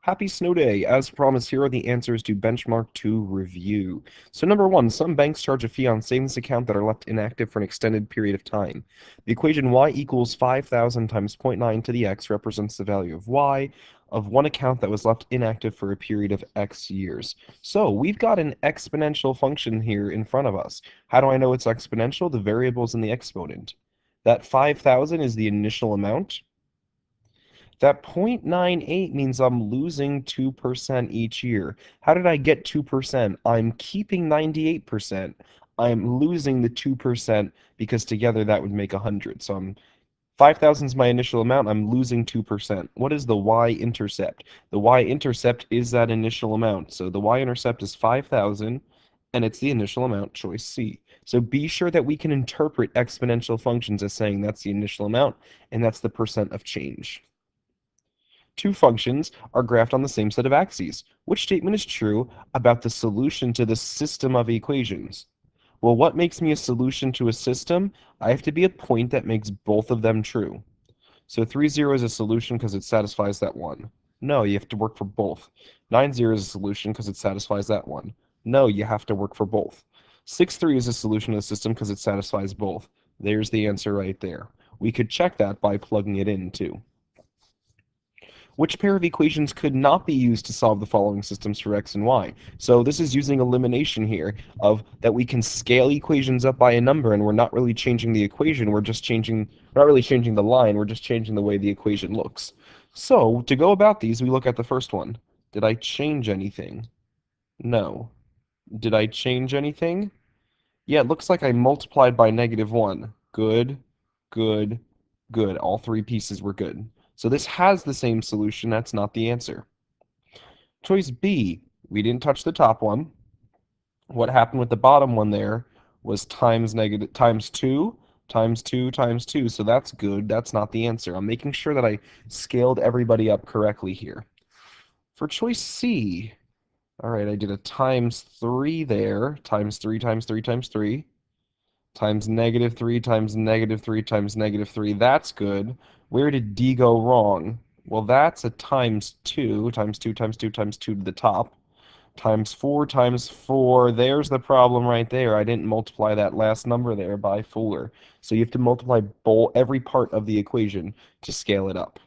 Happy snow day! As promised, here are the answers to benchmark 2 review. So number 1, some banks charge a fee on savings accounts that are left inactive for an extended period of time. The equation y equals 5,000 times 0.9 to the x represents the value of y of one account that was left inactive for a period of x years. So we've got an exponential function here in front of us. How do I know it's exponential? The variable is in the exponent. That 5,000 is the initial amount. That 0.98 means I'm losing 2% each year. How did I get 2%? I'm keeping 98%. I'm losing the 2% because together that would make 100. So 5,000 is my initial amount. I'm losing 2%. What is the y-intercept? The y-intercept is that initial amount. So the y-intercept is 5,000, and it's the initial amount, choice C. So be sure that we can interpret exponential functions as saying that's the initial amount, and that's the percent of change. Two functions are graphed on the same set of axes. Which statement is true about the solution to the system of equations? Well, what makes me a solution to a system? I have to be a point that makes both of them true. So 3, 0 is a solution because it satisfies that one. No, you have to work for both. 9, 0 is a solution because it satisfies that one. No, you have to work for both. 6, 3 is a solution to the system because it satisfies both. There's the answer right there. We could check that by plugging it in, too. Which pair of equations could not be used to solve the following systems for x and y? So this is using elimination here, of that we can scale equations up by a number, and we're not really changing the equation, we're not really changing the line, we're just changing the way the equation looks. So to go about these, we look at the first one. Did I change anything? No. Did I change anything? Yeah, it looks like I multiplied by -1. Good, good, good. All three pieces were good. So this has the same solution. That's not the answer. Choice B, we didn't touch the top one. What happened with the bottom one there was times 2, times 2, times 2. So that's good. That's not the answer. I'm making sure that I scaled everybody up correctly here. For choice C, all right, I did a times 3 there, times 3, times 3, times 3. Times -3 times -3 times -3. That's good. Where did D go wrong? Well, that's a times 2, times 2, times 2, times 2 to the top. Times 4 times 4. There's the problem right there. I didn't multiply that last number there by 4. So you have to multiply every part of the equation to scale it up.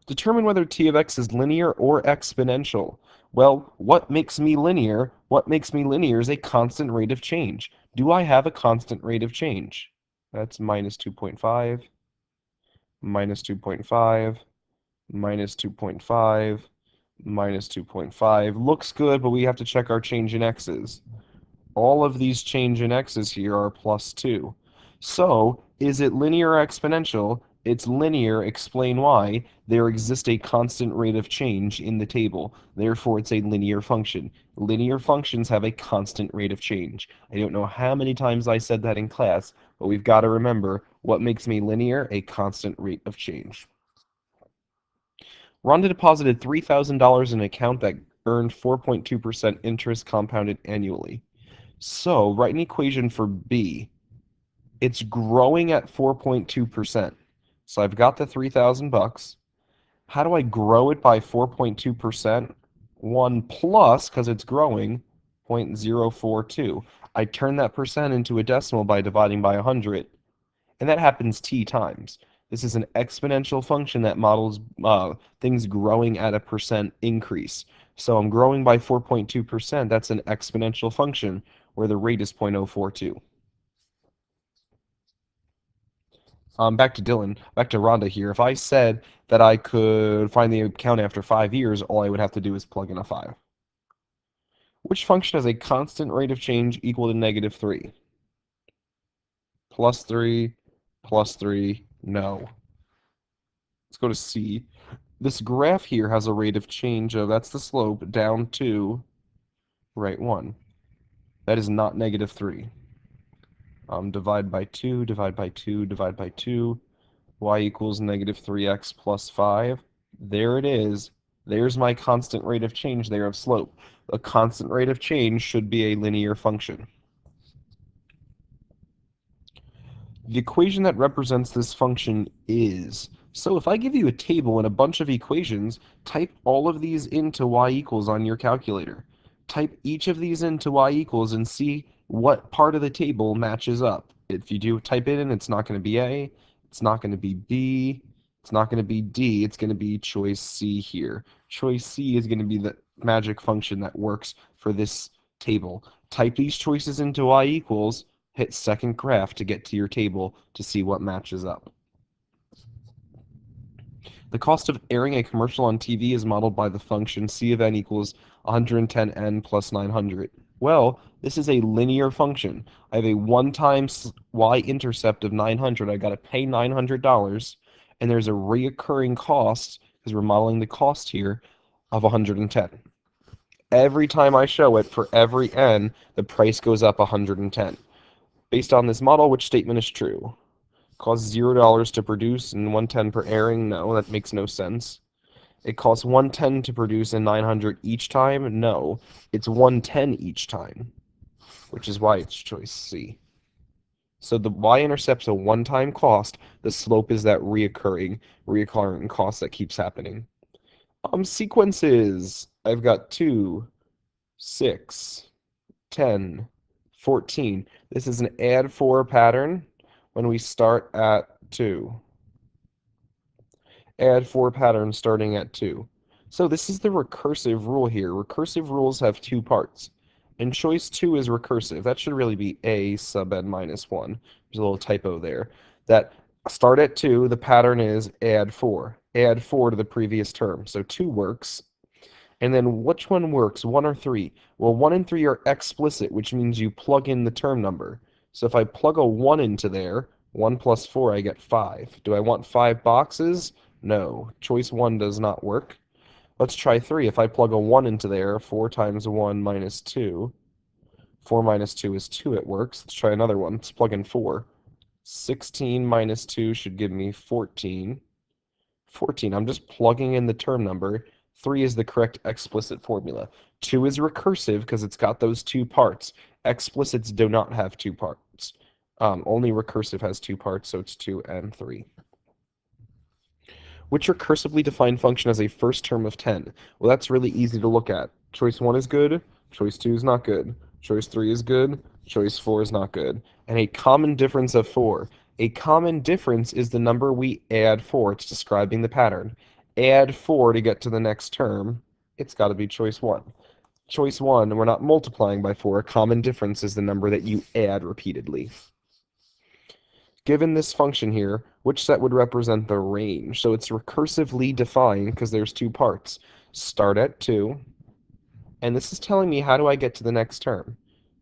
Determine whether t of x is linear or exponential. Well, what makes me linear? What makes me linear is a constant rate of change. Do I have a constant rate of change? That's minus 2.5, minus 2.5, minus 2.5, minus 2.5. Looks good, but we have to check our change in x's. All of these change in x's here are plus 2. So, is it linear or exponential? It's linear, explain why. There exists a constant rate of change in the table. Therefore, it's a linear function. Linear functions have a constant rate of change. I don't know how many times I said that in class, but we've got to remember what makes me linear? A constant rate of change. Rhonda deposited $3,000 in an account that earned 4.2% interest compounded annually. So, write an equation for B. It's growing at 4.2%. So I've got the 3,000 bucks. How do I grow it by 4.2%? 1 plus, because it's growing, 0.042. I turn that percent into a decimal by dividing by 100, and that happens t times. This is an exponential function that models things growing at a percent increase. So I'm growing by 4.2%. That's an exponential function where the rate is 0.042. Back to Rhonda here. If I said that I could find the account after 5 years, all I would have to do is plug in a 5. Which function has a constant rate of change equal to -3? Plus 3, plus 3, no. Let's go to C. This graph here has a rate of change of, that's the slope, down to right 1. That is not -3. Divide by 2, divide by 2, divide by 2. Y equals -3x plus 5. There it is. There's my constant rate of change there of slope. A constant rate of change should be a linear function. The equation that represents this function is, So if I give you a table and a bunch of equations, type all of these into y equals on your calculator. Type each of these into y equals and see what part of the table matches up. If you do type it in, it's not going to be A, it's not going to be B, it's not going to be D, it's going to be choice C here. Choice C is going to be the magic function that works for this table. Type these choices into y equals, hit second graph to get to your table to see what matches up. The cost of airing a commercial on TV is modeled by the function C of n equals 110n plus 900. Well, this is a linear function. I have a one-time y-intercept of 900. I got to pay $900, and there's a reoccurring cost, because we're modeling the cost here, of 110. Every time I show it, for every n, the price goes up 110. Based on this model, which statement is true? Costs $0 to produce and 110 per airing? No, that makes no sense. It costs 110 to produce and 900 each time? No, it's 110 each time, which is why it's choice C. So the y-intercept's a one-time cost. The slope is that reoccurring cost that keeps happening. Sequences. I've got 2, 6, 10, 14. This is an add 4 pattern when we start at 2. Add 4 patterns starting at 2. So this is the recursive rule here. Recursive rules have 2 parts. And choice 2 is recursive. That should really be A sub n minus 1. There's a little typo there. That start at 2, the pattern is add 4. Add 4 to the previous term. So 2 works. And then which one works, 1 or 3? Well, 1 and 3 are explicit, which means you plug in the term number. So if I plug a 1 into there, 1 plus 4, I get 5. Do I want 5 boxes? No. Choice 1 does not work. Let's try 3. If I plug a 1 into there, 4 times 1 minus 2. 4 minus 2 is 2, it works. Let's try another one. Let's plug in 4. 16 minus 2 should give me 14. 14, I'm just plugging in the term number. 3 is the correct explicit formula. 2 is recursive because it's got those 2 parts. Explicits do not have 2 parts. Only recursive has 2 parts, so it's 2 and 3. Which recursively defined function has a first term of 10? Well, that's really easy to look at. Choice 1 is good, choice 2 is not good, choice 3 is good, choice 4 is not good, and a common difference of 4. A common difference is the number we add 4. It's describing the pattern. Add 4 to get to the next term. It's got to be choice 1. Choice 1, we're not multiplying by 4. A common difference is the number that you add repeatedly. Given this function here, which set would represent the range? So it's recursively defined because there's 2 parts. Start at 2, and this is telling me how do I get to the next term.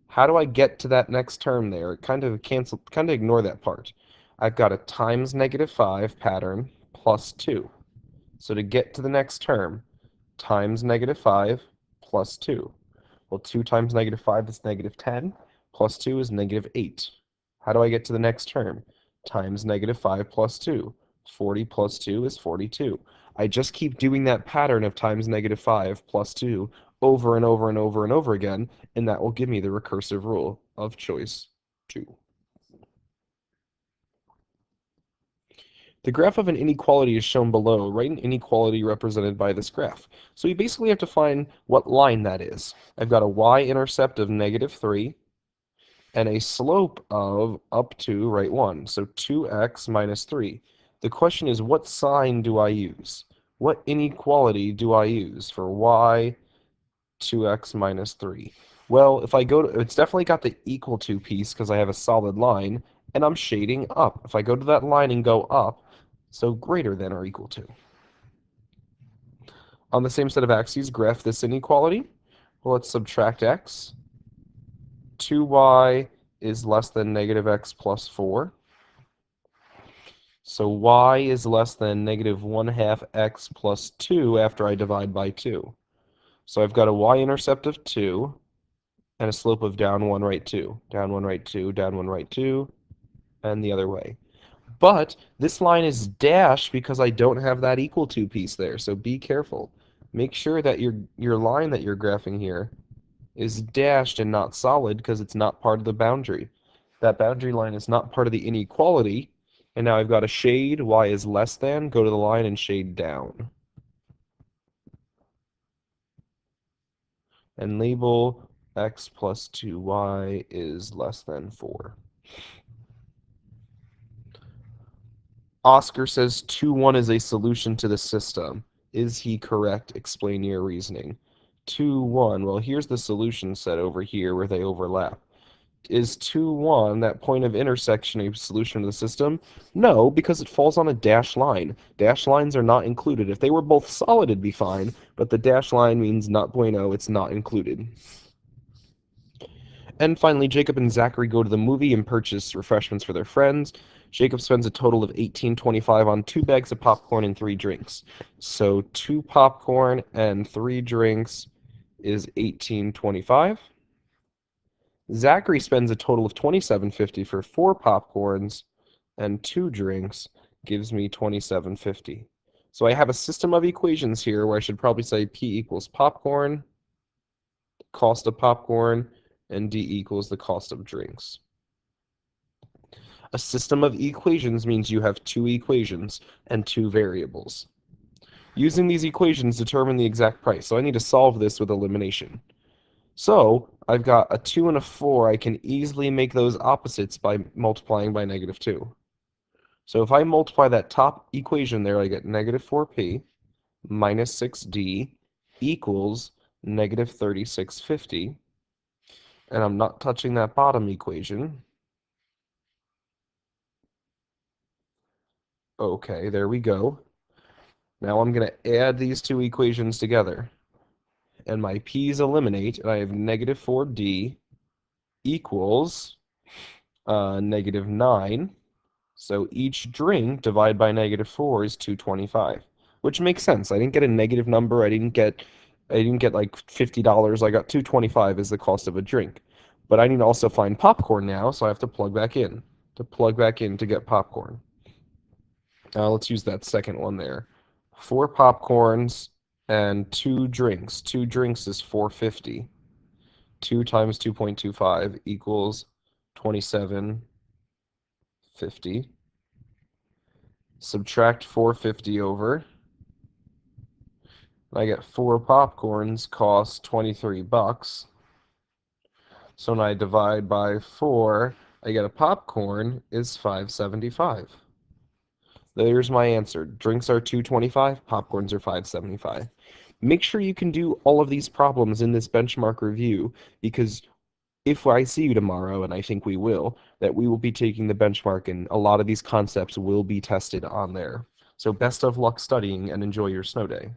How do I get to that next term there? Kind of ignore that part. I've got a times -5 pattern plus 2. So to get to the next term, times -5 plus 2. Well, 2 times -5 is -10, plus 2 is -8. How do I get to the next term? Times -5 plus 2. 40 plus 2 is 42. I just keep doing that pattern of times -5 plus 2 over and over and over and over again, and that will give me the recursive rule of choice 2. The graph of an inequality is shown below. Write an inequality represented by this graph. So you basically have to find what line that is. I've got a y-intercept of -3 and a slope of up to right 1. So 2x minus 3. The question is, what sign do I use? What inequality do I use for y 2x minus 3? Well, if I go to, it's definitely got the equal to piece because I have a solid line, and I'm shading up. If I go to that line and go up, so greater than or equal to. On the same set of axes, graph this inequality. Well, let's subtract x. 2y is less than -x plus 4. So y is less than -1/2 x plus 2 after I divide by 2. So I've got a y-intercept of 2 and a slope of down 1, right 2. Down 1, right 2, down 1, right 2, and the other way. But this line is dashed because I don't have that equal to piece there, so be careful. Make sure that your line that you're graphing here is dashed and not solid because it's not part of the boundary. That boundary line is not part of the inequality, And now I've got a shade, y is less than, go to the line and shade down. And label x plus 2y is less than 4. Oscar says 2-1 is a solution to the system. Is he correct? Explain your reasoning. 2-1, well, here's the solution set over here where they overlap. Is 2-1, that point of intersection, a solution to the system? No, because it falls on a dashed line. Dashed lines are not included. If they were both solid, it'd be fine, but the dashed line means not bueno, it's not included. And finally, Jacob and Zachary go to the movie and purchase refreshments for their friends. Jacob spends a total of $18.25 on 2 bags of popcorn and 3 drinks. So 2 popcorn and 3 drinks is $18.25. Zachary spends a total of $27.50 for 4 popcorns and 2 drinks, gives me $27.50. So I have a system of equations here where I should probably say P equals popcorn, cost of popcorn, and D equals the cost of drinks. A system of equations means you have 2 equations and 2 variables. Using these equations, determine the exact price. So I need to solve this with elimination. So I've got a 2 and a 4. I can easily make those opposites by multiplying by -2. So if I multiply that top equation there, I get -4p minus 6d equals -3650. And I'm not touching that bottom equation. Okay, there we go. Now I'm going to add these 2 equations together. And my p's eliminate, and I have -4d equals -9. So each drink divided by -4 is 225, which makes sense. I didn't get a negative number. I didn't get like $50. I got 225 as the cost of a drink. But I need to also find popcorn now, so I have to plug back in to get popcorn. Let's use that second one there. 4 popcorns and 2 drinks. 2 drinks is 450. 2 times 2.25 equals 2750. Subtract 450 over. I get 4 popcorns cost 23 bucks. So when I divide by 4, I get a popcorn is 575. There's my answer. Drinks are 225, popcorns are 575. Make sure you can do all of these problems in this benchmark review, because if I see you tomorrow, and I think we will, that we will be taking the benchmark and a lot of these concepts will be tested on there. So best of luck studying and enjoy your snow day.